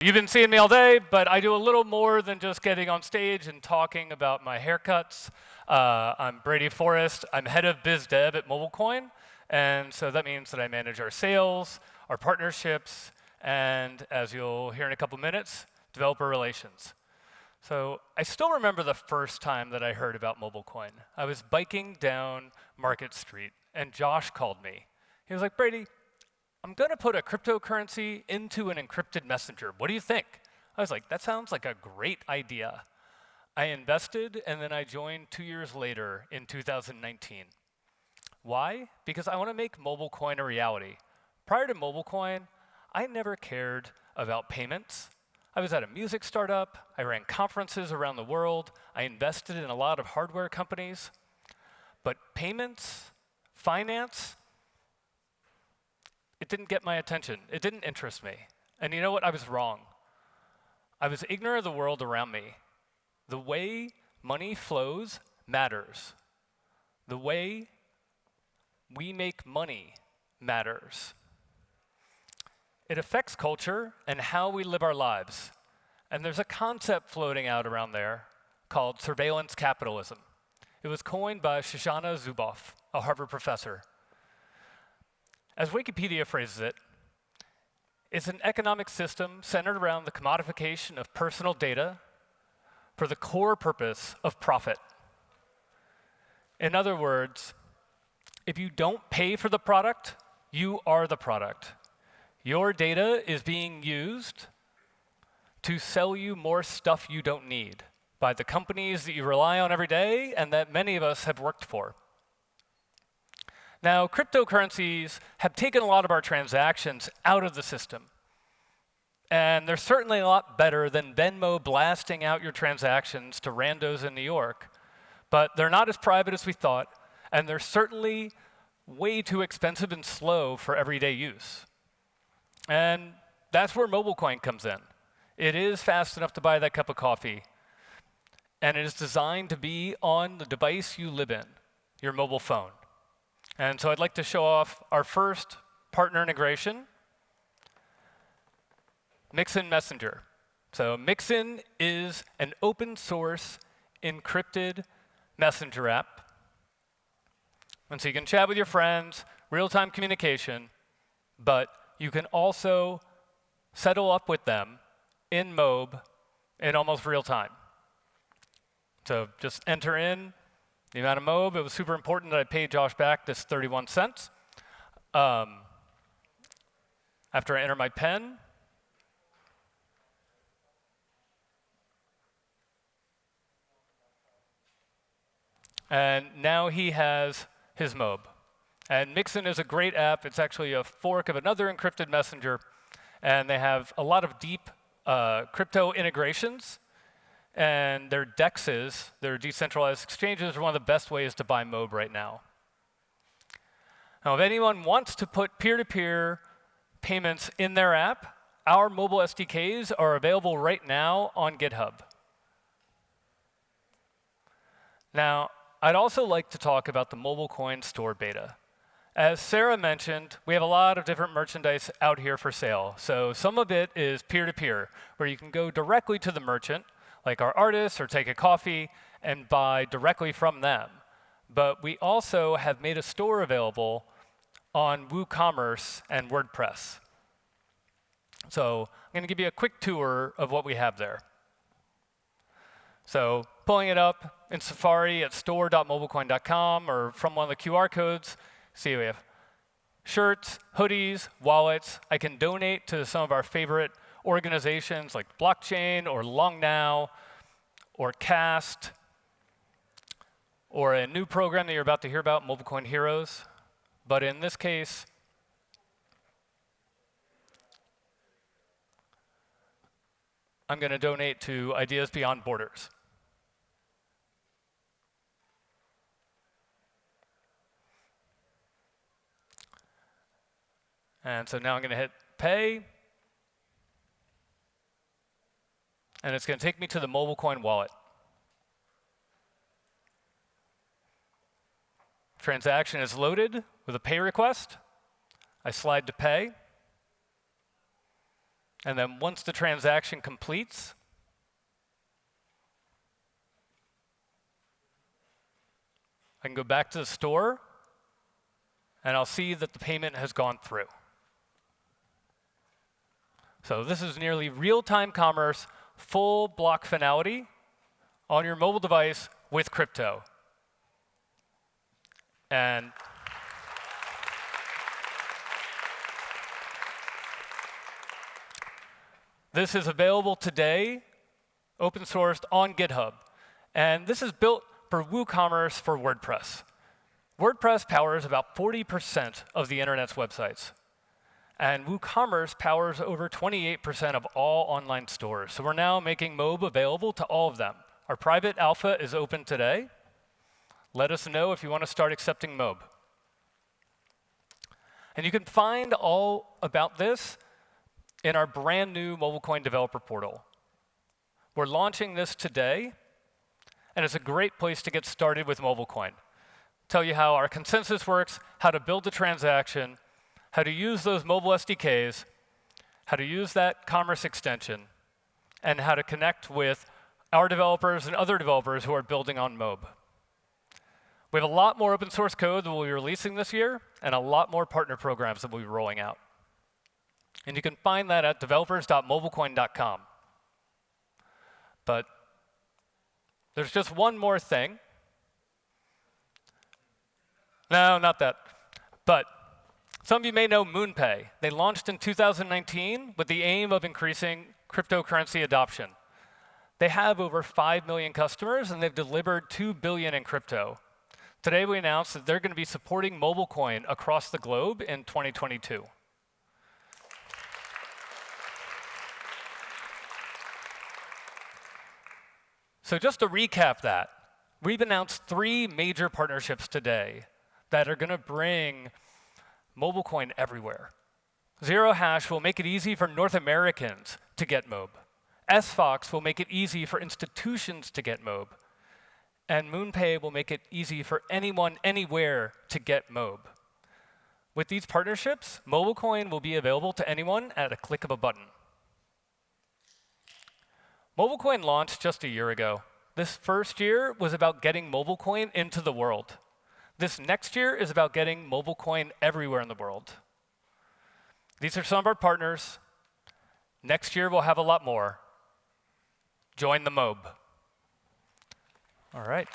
You've been seeing me all day, but I do a little more than just getting on stage and talking about my haircuts. I'm Brady Forrest. I'm head of biz dev at MobileCoin, and so that means that I manage our sales, our partnerships, and as you'll hear in a couple minutes, developer relations. So I still remember the first time that I heard about MobileCoin. I was biking down Market Street, and Josh called me. He was like, Brady, I'm going to put a cryptocurrency into an encrypted messenger. What do you think? I was like, that sounds like a great idea. I invested, and then I joined 2 years later in 2019. Why? Because I want to make MobileCoin a reality. Prior to MobileCoin, I never cared about payments. I was at a music startup. I ran conferences around the world. I invested in a lot of hardware companies. But payments, finance, it didn't get my attention. It didn't interest me. And you know what? I was wrong. I was ignorant of the world around me. The way money flows matters. The way we make money matters. It affects culture and how we live our lives. And there's a concept floating out around there called surveillance capitalism. It was coined by Shoshana Zuboff, a Harvard professor. As Wikipedia phrases it, it's an economic system centered around the commodification of personal data for the core purpose of profit. In other words, if you don't pay for the product, you are the product. Your data is being used to sell you more stuff you don't need by the companies that you rely on every day and that many of us have worked for. Now, cryptocurrencies have taken a lot of our transactions out of the system. And they're certainly a lot better than Venmo blasting out your transactions to randos in New York. But they're not as private as we thought, and they're certainly way too expensive and slow for everyday use. And that's where MobileCoin comes in. It is fast enough to buy that cup of coffee, and it is designed to be on the device you live in, your mobile phone. And so I'd like to show off our first partner integration, Mixin Messenger. So Mixin is an open source encrypted messenger app. And so you can chat with your friends, real-time communication, but you can also settle up with them in Mob in almost real time. So just enter in the amount of Mob. It was super important that I paid Josh back this 31 cents. After I enter my PIN, and now he has his Mob. And Mixin is a great app. It's actually a fork of another encrypted messenger, and they have a lot of deep crypto integrations. And their DEXs, their decentralized exchanges, are one of the best ways to buy Mob right now. Now, if anyone wants to put peer-to-peer payments in their app, our mobile SDKs are available right now on GitHub. Now, I'd also like to talk about the MobileCoin store beta. As Sarah mentioned, we have a lot of different merchandise out here for sale. So some of it is peer-to-peer, where you can go directly to the merchant, like our artists, or take a coffee and buy directly from them. But we also have made a store available on WooCommerce and WordPress. So I'm going to give you a quick tour of what we have there. So pulling it up in Safari at store.mobilecoin.com or from one of the QR codes, see we have shirts, hoodies, wallets. I can donate to some of our favorite organizations like Blockchain or Long Now or Cast or a new program that you're about to hear about, MobileCoin Heroes. But in this case, I'm going to donate to Ideas Beyond Borders. And so now I'm going to hit pay. And it's going to take me to the MobileCoin wallet. Transaction is loaded with a pay request. I slide to pay. And then once the transaction completes, I can go back to the store, and I'll see that the payment has gone through. So this is nearly real-time commerce, full block finality on your mobile device with crypto. And this is available today, open sourced on GitHub. And this is built for WooCommerce for WordPress. WordPress powers about 40% of the internet's websites. And WooCommerce powers over 28% of all online stores. So we're now making Mob available to all of them. Our private alpha is open today. Let us know if you want to start accepting Mob. And you can find all about this in our brand new MobileCoin developer portal. We're launching this today, and it's a great place to get started with MobileCoin. Tell you how our consensus works, how to build a transaction, how to use those mobile SDKs, how to use that commerce extension, and how to connect with our developers and other developers who are building on Mob. We have a lot more open source code that we'll be releasing this year, and a lot more partner programs that we'll be rolling out. And you can find that at developers.mobilecoin.com. But there's just one more thing. No, not that. But some of you may know MoonPay. They launched in 2019 with the aim of increasing cryptocurrency adoption. They have over 5 million customers, and they've delivered $2 billion in crypto. Today, we announced that they're going to be supporting MobileCoin across the globe in 2022. So just to recap that, we've announced 3 major partnerships today that are going to bring MobileCoin everywhere. Zero Hash will make it easy for North Americans to get Mob. SFox will make it easy for institutions to get Mob. And MoonPay will make it easy for anyone, anywhere to get Mob. With these partnerships, MobileCoin will be available to anyone at a click of a button. MobileCoin launched just a year ago. This first year was about getting MobileCoin into the world. This next year is about getting MobileCoin everywhere in the world. These are some of our partners. Next year, we'll have a lot more. Join the Mob. All right.